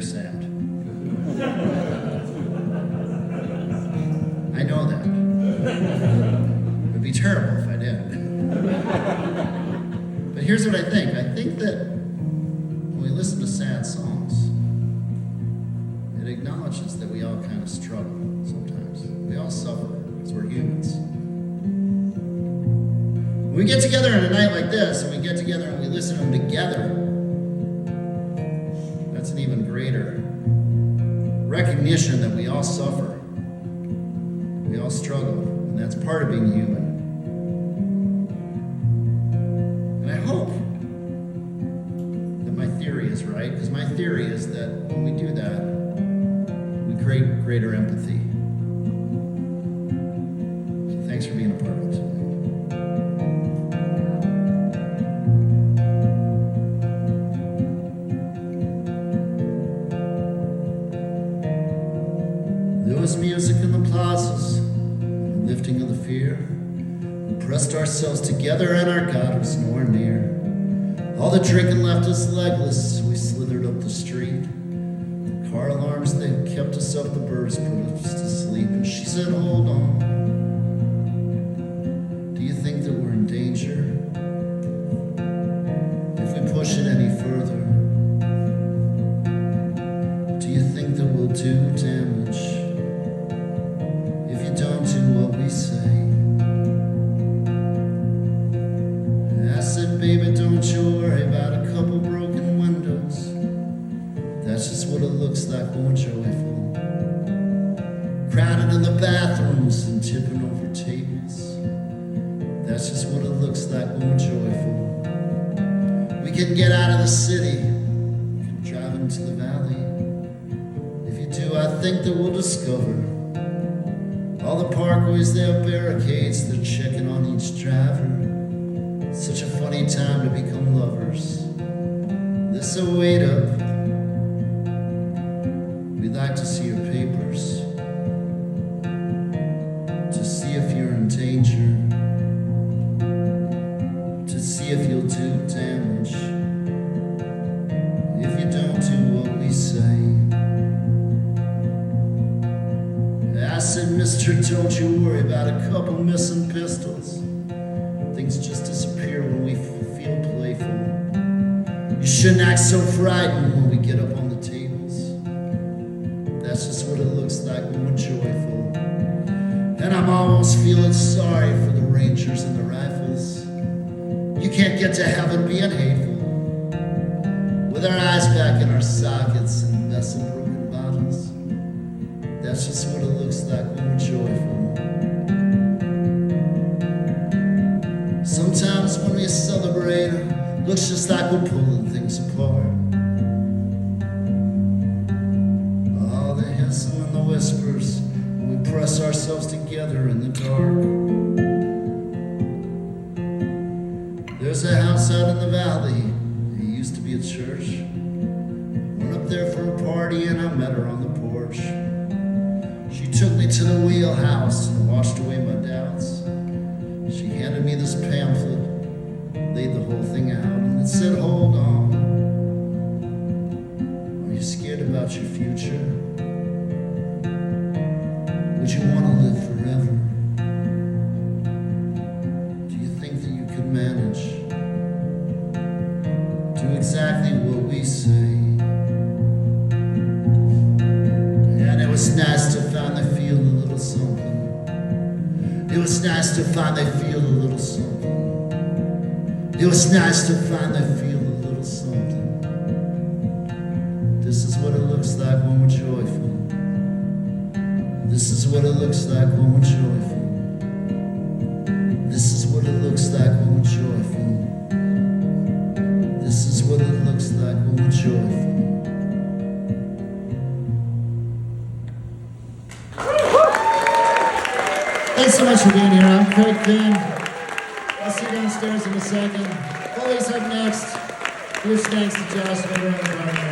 sound. I know that. It would be terrible if I didn't. But here's what I think. I think that when we listen to sad songs, it acknowledges that we all kind of struggle sometimes. We all suffer because we're humans. When we get together on a night like this, and we get together and we listen to them together, that's an even greater recognition that we all suffer. We all struggle, and that's part of being human. And I hope that my theory is right, because my theory is that when we do that, we create greater empathy. So thanks for being a part of it tonight. There was music in the plazas, the lifting of the fear. We pressed ourselves together and our God was nowhere near. All the drinking left us legless, we slithered up the street. The car alarms, they kept us up, the birds put us to sleep. And she said, hold on, do you think that we're in danger? If we push it any further, do you think that we'll do damage? Don't do what we say. I said, baby, don't you worry about a couple broken windows. That's just what it looks like when we're joyful. Crowded in the bathrooms and tipping over tables. That's just what it looks like when we're joyful. We can get out of the city, we can drive into the valley. If you do, I think that we'll discover all the parkways, there are barricades, they're checking on each driver. It's such a funny time to become lovers. They say, wait up, we'd like to see your papers, to see if you're in danger, to see if you'll do damage, if you don't do what we say. I said, mister, don't you worry about a couple missing pistols. Things just disappear when we feel playful. You shouldn't act so frightened when we get up on the tables. That's just what it looks like when we're joyful. And I'm almost feeling sorry for the Rangers and the rifles. You can't get to heaven being hateful, with our eyes back in our sockets and messing broken bottles. That's just what it looks like when we're joyful. Sometimes when we celebrate, it looks just like we're pulling things apart. All the hissing and the whispers when we press ourselves together in the dark. There's a house out in the valley, it used to be a church. Went up there for a party and I met her on the porch. She took me to the wheelhouse and washed away my doubts. She handed me this pamphlet, laid the whole thing out, and it said, hold on. Are you scared about your future? Would you want to live forever? Do you think that you could manage? Do exactly what we say. And it was nice to finally feel a little something. It was nice to finally feel a little something. It was nice to finally feel a little something. This is what it looks like when we're joyful. This is what it looks like when we're joyful. This is what it looks like when we're joyful. This is what it looks like when we're joyful. Thanks so much for being here. I'm Craig Finn. I'll see you downstairs in a second. Chloe's up next. Huge thanks to Josh for everyone.